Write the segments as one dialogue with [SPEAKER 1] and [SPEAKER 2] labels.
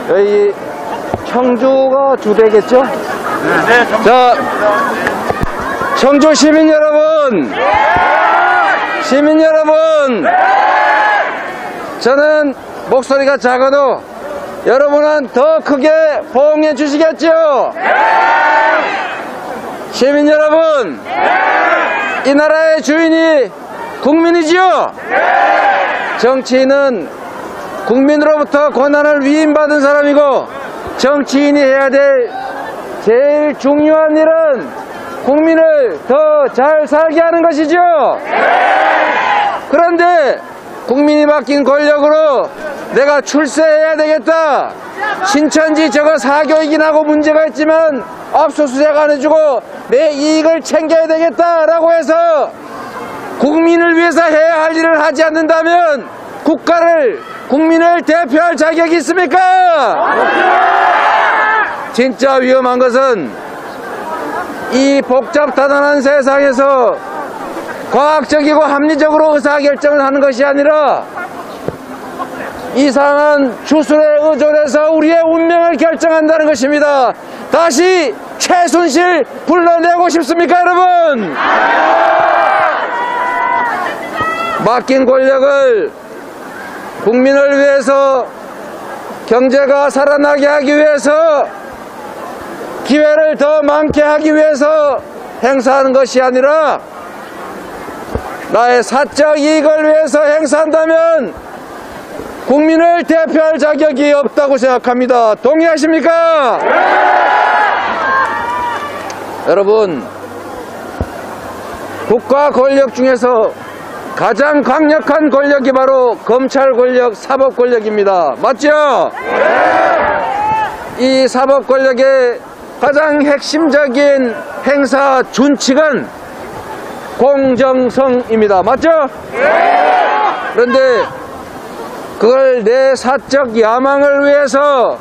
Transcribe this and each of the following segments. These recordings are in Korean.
[SPEAKER 1] 여기 청주가 주되겠죠?
[SPEAKER 2] 네,
[SPEAKER 1] 자, 청주 시민 여러분, 시민 여러분, 저는 목소리가 작아도 여러분은 더 크게 호응해 주시겠죠? 시민 여러분, 이 나라의 주인이 국민이지요? 정치인은 국민으로부터 권한을 위임받은 사람이고, 정치인이 해야 될 제일 중요한 일은 국민을 더 잘 살게 하는 것이죠. 그런데 국민이 맡긴 권력으로 내가 출세해야 되겠다, 신천지 저거 사교이긴 하고 문제가 있지만 압수수색 안 해주고 내 이익을 챙겨야 되겠다라고 해서 국민을 위해서 해야 할 일을 하지 않는다면 국가를, 국민을 대표할 자격이 있습니까? 진짜 위험한 것은 이 복잡다단한 세상에서 과학적이고 합리적으로 의사결정을 하는 것이 아니라 이상한 주술에 의존해서 우리의 운명을 결정한다는 것입니다. 다시 최순실 불러내고 싶습니까, 여러분? 맡긴 권력을 국민을 위해서, 경제가 살아나게 하기 위해서, 기회를 더 많게 하기 위해서 행사하는 것이 아니라 나의 사적 이익을 위해서 행사한다면 국민을 대표할 자격이 없다고 생각합니다. 동의하십니까? 네! 여러분, 국가 권력 중에서 가장 강력한 권력이 바로 검찰 권력, 사법 권력입니다. 맞죠? 네! 이 사법 권력의 가장 핵심적인 행사 준칙은 공정성입니다. 맞죠? 그런데 그걸 내 사적 야망을 위해서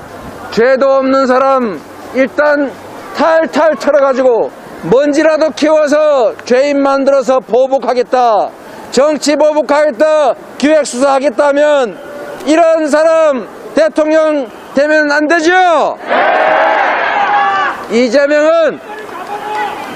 [SPEAKER 1] 죄도 없는 사람 일단 탈탈 털어가지고 먼지라도 키워서 죄인 만들어서 보복하겠다, 정치 보복하겠다, 기획수사하겠다면 이런 사람 대통령 되면 안 되죠? 이재명은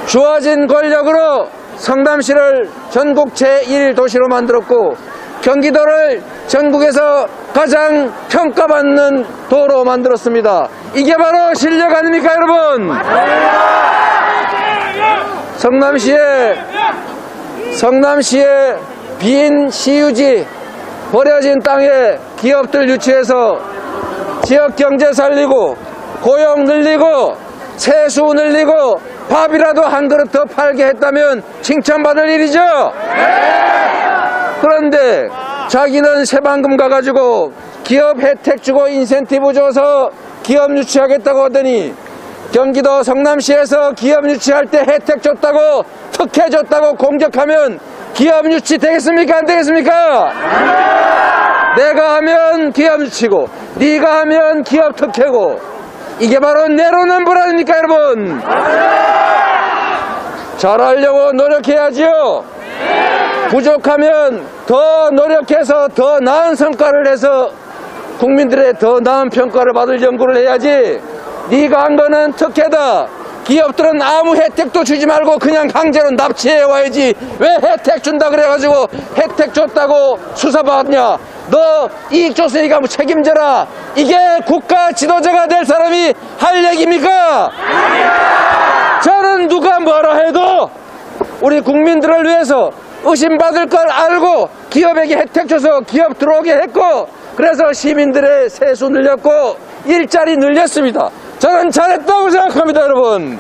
[SPEAKER 1] 주어진 권력으로 성남시를 전국 제1도시로 만들었고 경기도를 전국에서 가장 평가받는 도로 만들었습니다. 이게 바로 실력 아닙니까, 여러분? 성남시의 빈 시유지, 버려진 땅에 기업들 유치해서 지역 경제 살리고 고용 늘리고 세수 늘리고 밥이라도 한 그릇 더 팔게 했다면 칭찬받을 일이죠. 그런데 자기는 새만금 가가지고 기업 혜택 주고 인센티브 줘서 기업 유치하겠다고 하더니 경기도 성남시에서 기업 유치할 때 혜택 줬다고, 특혜 줬다고 공격하면 기업 유치 되겠습니까, 안 되겠습니까? 내가 하면 기업 유치고 네가 하면 기업 특혜고, 이게 바로 내로남불 아닙니까, 여러분? 잘하려고 노력해야지요. 부족하면 더 노력해서 더 나은 성과를 해서 국민들의 더 나은 평가를 받을 연구를 해야지, 네가 한 거는 특혜다, 기업들은 아무 혜택도 주지 말고 그냥 강제로 납치해 와야지 왜 혜택 준다 그래가지고 혜택 줬다고 수사받냐, 너 이익 줬으니까 뭐 책임져라, 이게 국가 지도자가 될 사람이 할 얘기입니까? 저는 누가 뭐라 해도 우리 국민들을 위해서 의심받을 걸 알고 기업에게 혜택 줘서 기업 들어오게 했고, 그래서 시민들의 세수 늘렸고 일자리 늘렸습니다. 저는 잘했다고 생각합니다, 여러분.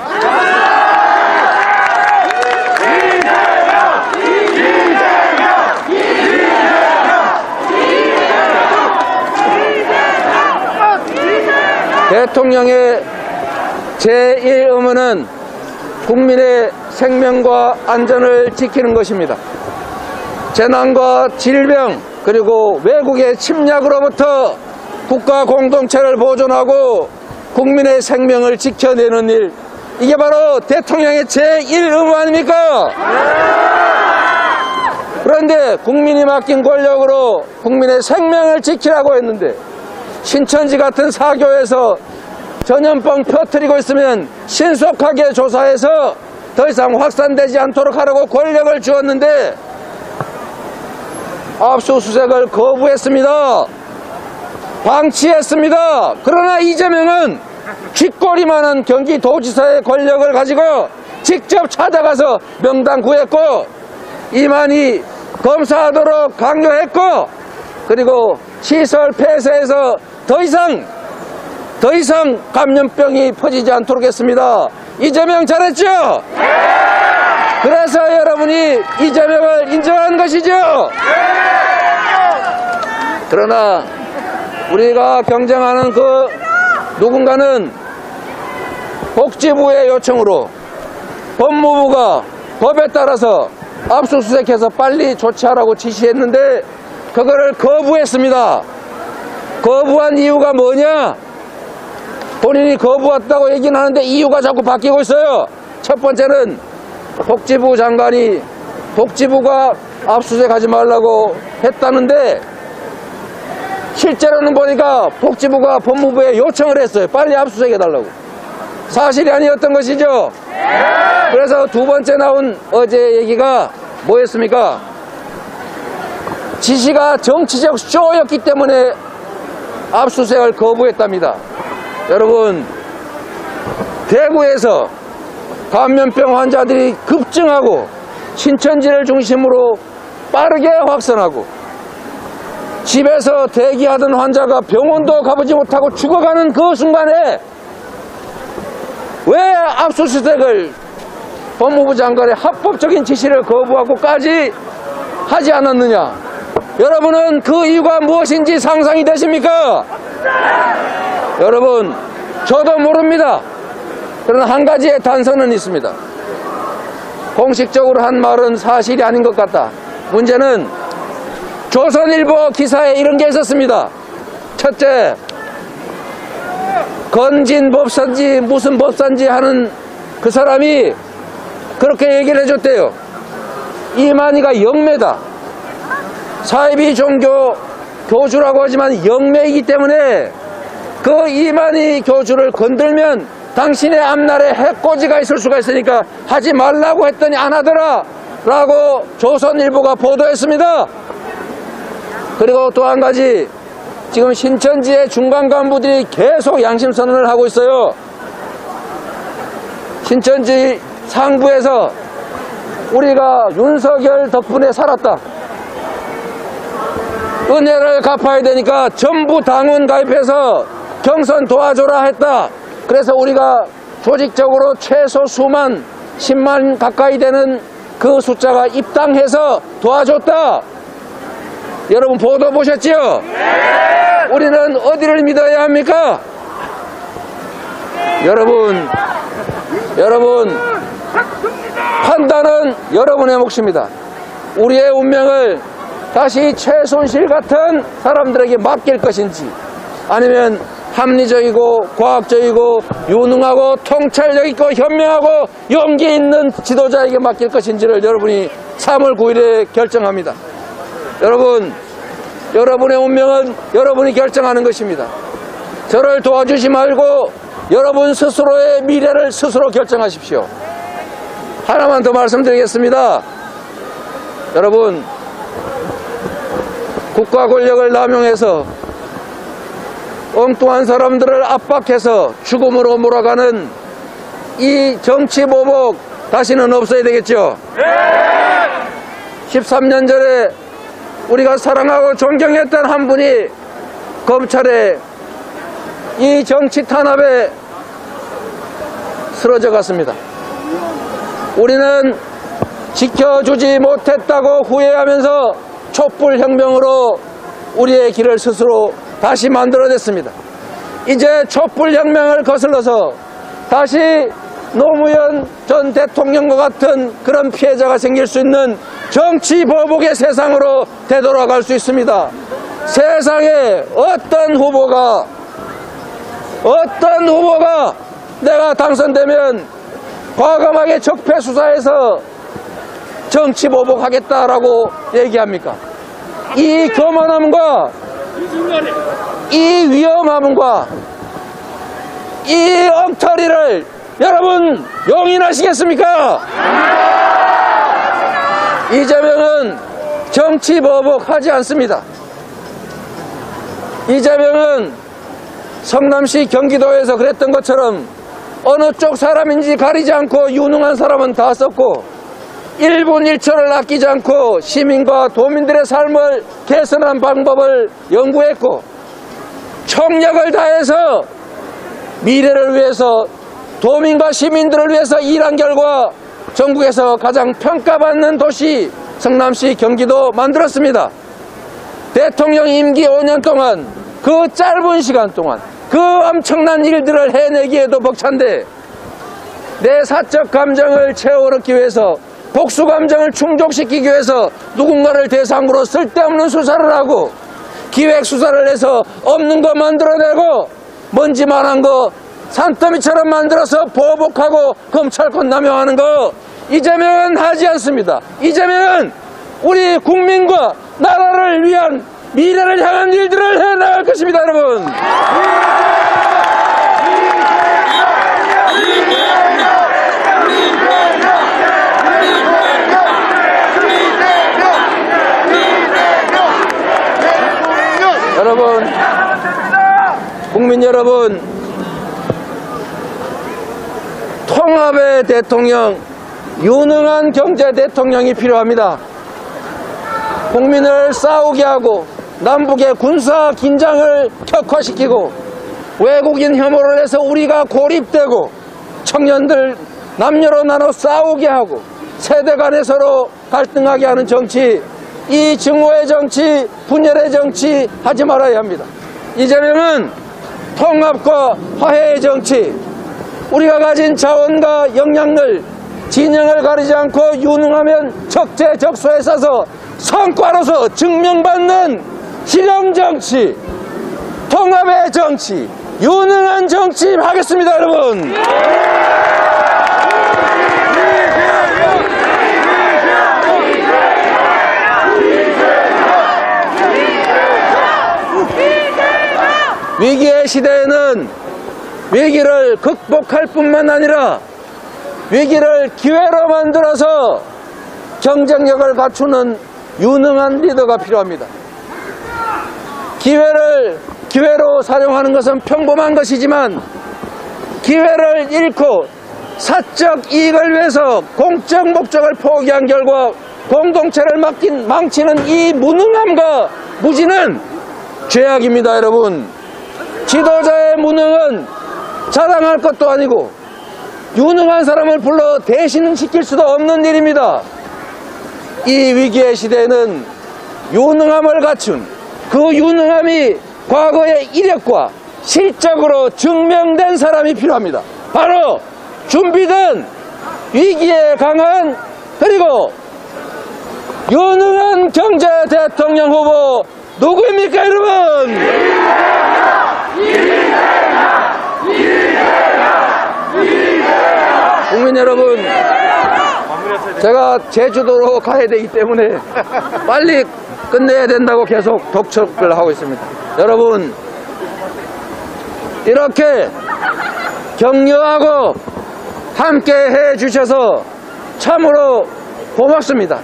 [SPEAKER 1] 대통령의 제1의무는 국민의 생명과 안전을 지키는 것입니다. 재난과 질병 그리고 외국의 침략으로부터 국가 공동체를 보존하고 국민의 생명을 지켜내는 일, 이게 바로 대통령의 제1의무 아닙니까? 그런데 국민이 맡긴 권력으로 국민의 생명을 지키라고 했는데 신천지 같은 사교에서 전염병 퍼뜨리고 있으면 신속하게 조사해서 더 이상 확산되지 않도록 하라고 권력을 주었는데 압수수색을 거부했습니다. 방치했습니다. 그러나 이재명은 쥐꼬리만한 경기도지사의 권력을 가지고 직접 찾아가서 명단 구했고 이만희 검사하도록 강요했고 그리고 시설 폐쇄해서 더 이상 감염병이 퍼지지 않도록 했습니다. 이재명 잘했죠? 그래서 여러분이 이재명을 인정한 것이죠? 그러나 우리가 경쟁하는 그 누군가는 복지부의 요청으로 법무부가 법에 따라서 압수수색해서 빨리 조치하라고 지시했는데 그거를 거부했습니다. 거부한 이유가 뭐냐? 본인이 거부했다고 얘기는 하는데 이유가 자꾸 바뀌고 있어요. 첫 번째는 복지부 장관이 복지부가 압수수색하지 말라고 했다는데 실제로는 보니까 복지부가 법무부에 요청을 했어요. 빨리 압수수색해달라고. 사실이 아니었던 것이죠. 그래서 두 번째 나온 어제 얘기가 뭐였습니까? 지시가 정치적 쇼였기 때문에 압수수색을 거부했답니다. 여러분, 대구에서 감염병 환자들이 급증하고 신천지를 중심으로 빠르게 확산하고 집에서 대기하던 환자가 병원도 가보지 못하고 죽어가는 그 순간에 왜 압수수색을 법무부 장관의 합법적인 지시를 거부하고까지 하지 않았느냐? 여러분은 그 이유가 무엇인지 상상이 되십니까? 여러분, 저도 모릅니다. 그러나 한 가지의 단서는 있습니다. 공식적으로 한 말은 사실이 아닌 것 같다. 문제는 조선일보 기사에 이런 게 있었습니다. 첫째, 건진 법사인지 무슨 법사인지 하는 그 사람이 그렇게 얘기를 해줬대요. 이만희가 영매다. 사이비 종교 교주라고 하지만 영매이기 때문에 그 이만희 교주를 건들면 당신의 앞날에 해코지가 있을 수가 있으니까 하지 말라고 했더니 안 하더라 라고 조선일보가 보도했습니다. 그리고 또 한 가지, 지금 신천지의 중간 간부들이 계속 양심선언을 하고 있어요. 신천지 상부에서 우리가 윤석열 덕분에 살았다. 은혜를 갚아야 되니까 전부 당원 가입해서 경선 도와줘라 했다. 그래서 우리가 조직적으로 최소 수만 10만 가까이 되는 그 숫자가 입당해서 도와줬다. 여러분 보도 보셨지요? 네. 우리는 어디를 믿어야 합니까? 여러분 판단은 여러분의 몫입니다. 우리의 운명을 다시 최순실 같은 사람들에게 맡길 것인지 아니면 합리적이고 과학적이고 유능하고 통찰력 있고 현명하고 용기 있는 지도자에게 맡길 것인지를 여러분이 3월 9일에 결정합니다. 여러분, 여러분의 운명은 여러분이 결정하는 것입니다. 저를 도와주지 말고 여러분 스스로의 미래를 스스로 결정하십시오. 하나만 더 말씀드리겠습니다. 여러분, 국가 권력을 남용해서 엉뚱한 사람들을 압박해서 죽음으로 몰아가는 이 정치 보복 다시는 없어야 되겠죠? 13년 전에 우리가 사랑하고 존경했던 한 분이 검찰에 이 정치 탄압에 쓰러져 갔습니다. 우리는 지켜주지 못했다고 후회하면서 촛불혁명으로 우리의 길을 스스로 다시 만들어냈습니다. 이제 촛불혁명을 거슬러서 다시 노무현 전 대통령과 같은 그런 피해자가 생길 수 있는 정치 보복의 세상으로 되돌아갈 수 있습니다. 세상에 어떤 후보가 내가 당선되면 과감하게 적폐 수사해서 정치 보복하겠다라고 얘기합니까? 이 교만함과 이 위험함과 이 엉터리를 여러분 용인하시겠습니까? 이재명은 정치 보복하지 않습니다. 이재명은 성남시 경기도에서 그랬던 것처럼 어느 쪽 사람인지 가리지 않고 유능한 사람은 다 썼고 1분 1초를 아끼지 않고 시민과 도민들의 삶을 개선한 방법을 연구했고 총력을 다해서 미래를 위해서 도민과 시민들을 위해서 일한 결과 전국에서 가장 평가받는 도시 성남시 경기도 만들었습니다. 대통령 임기 5년 동안 그 짧은 시간 동안 그 엄청난 일들을 해내기에도 벅찬데 내 사적 감정을 채워넣기 위해서 복수 감정을 충족시키기 위해서 누군가를 대상으로 쓸데없는 수사를 하고 기획 수사를 해서 없는 거 만들어내고 먼지만한 거 산더미처럼 만들어서 보복하고 검찰권 남용하는 거 이재명은 하지 않습니다. 이재명은 우리 국민과 나라를 위한 미래를 향한 일들을 해나갈 것입니다, 여러분. 여러분, 국민 여러분, 통합의 대통령, 유능한 경제 대통령이 필요합니다. 국민을 싸우게 하고 남북의 군사 긴장을 격화시키고 외국인 혐오를 해서 우리가 고립되고 청년들 남녀로 나눠 싸우게 하고 세대 간에 서로 갈등하게 하는 정치, 이 증오의 정치, 분열의 정치 하지 말아야 합니다. 이재명은 통합과 화해의 정치, 우리가 가진 자원과 역량을 진영을 가리지 않고 유능하면 적재적소에 싸서 성과로서 증명받는 실용정치, 통합의 정치, 유능한 정치 하겠습니다, 여러분. 위기의 시대에는 위기를 극복할 뿐만 아니라 위기를 기회로 만들어서 경쟁력을 갖추는 유능한 리더가 필요합니다. 기회로 사용하는 것은 평범한 것이지만 기회를 잃고 사적 이익을 위해서 공적 목적을 포기한 결과 공동체를 망치는 이 무능함과 무지는 죄악입니다, 여러분. 지도자의 무능은 자랑할 것도 아니고 유능한 사람을 불러 대신시킬 수도 없는 일입니다. 이 위기의 시대에는 유능함을 갖춘 그 유능함이 과거의 이력과 실적으로 증명된 사람이 필요합니다. 바로 준비된 위기에 강한 그리고 유능한 경제 대통령 후보 누구입니까, 여러분? 국민 여러분, 제가 제주도로 가야 되기 때문에 빨리 끝내야 된다고 계속 독촉을 하고 있습니다. 여러분, 이렇게 격려하고 함께 해주셔서 참으로 고맙습니다.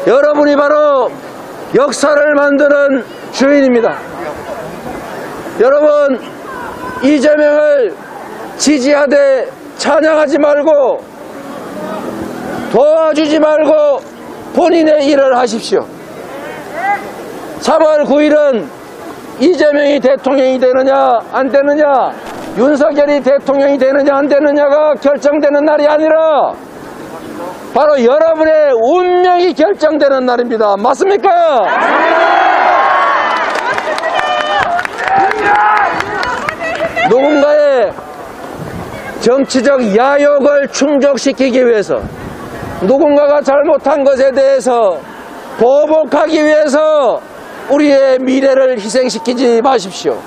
[SPEAKER 1] 여러분이 바로 역사를 만드는 주인입니다. 여러분, 이재명을 지지하되 찬양하지 말고 도와주지 말고 본인의 일을 하십시오. 3월 9일은 이재명이 대통령이 되느냐 안 되느냐, 윤석열이 대통령이 되느냐 안 되느냐가 결정되는 날이 아니라 바로 여러분의 운명이 결정되는 날입니다. 맞습니까? 누군가의 정치적 야욕을 충족시키기 위해서, 누군가가 잘못한 것에 대해서 보복하기 위해서 우리의 미래를 희생시키지 마십시오.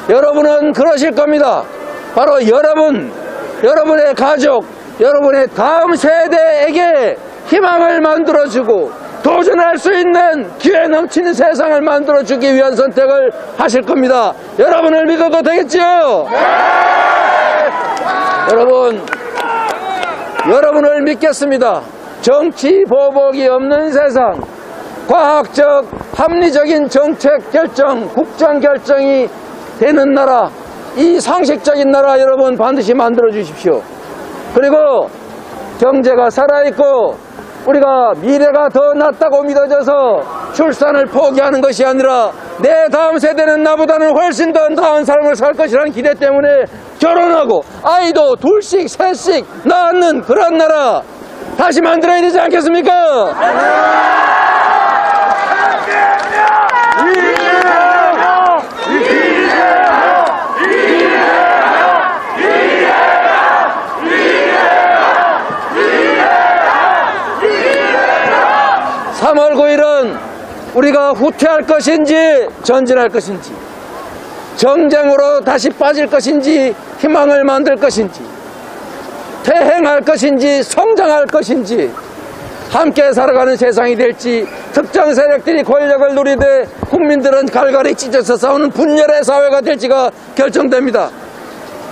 [SPEAKER 1] 여러분은 그러실 겁니다. 바로 여러분, 여러분의 가족, 여러분의 다음 세대에게 희망을 만들어주고 도전할 수 있는 기회 넘치는 세상을 만들어주기 위한 선택을 하실 겁니다. 여러분을 믿어도 되겠지요? 여러분을 믿겠습니다. 정치 보복이 없는 세상, 과학적 합리적인 정책 결정, 국정 결정이 되는 나라, 이 상식적인 나라 여러분 반드시 만들어 주십시오. 그리고 경제가 살아있고 우리가 미래가 더 낫다고 믿어져서 출산을 포기하는 것이 아니라 내 다음 세대는 나보다는 훨씬 더 나은 삶을 살 것이라는 기대 때문에 결혼하고 아이도 둘씩 셋씩 낳는 그런 나라 다시 만들어야 되지 않겠습니까? 3월 9일은 우리가 후퇴할 것인지 전진할 것인지, 정쟁으로 다시 빠질 것인지 희망을 만들 것인지, 퇴행할 것인지 성장할 것인지, 함께 살아가는 세상이 될지, 특정 세력들이 권력을 누리되 국민들은 갈갈이 찢어서 싸우는 분열의 사회가 될지가 결정됩니다.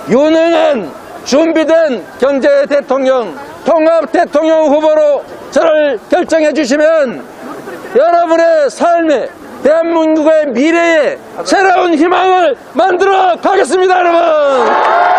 [SPEAKER 1] 유능한 준비된 경제 대통령, 통합 대통령 후보로 저를 결정해 주시면 여러분의 삶에, 대한민국의 미래에 새로운 희망을 만들어 가겠습니다, 여러분!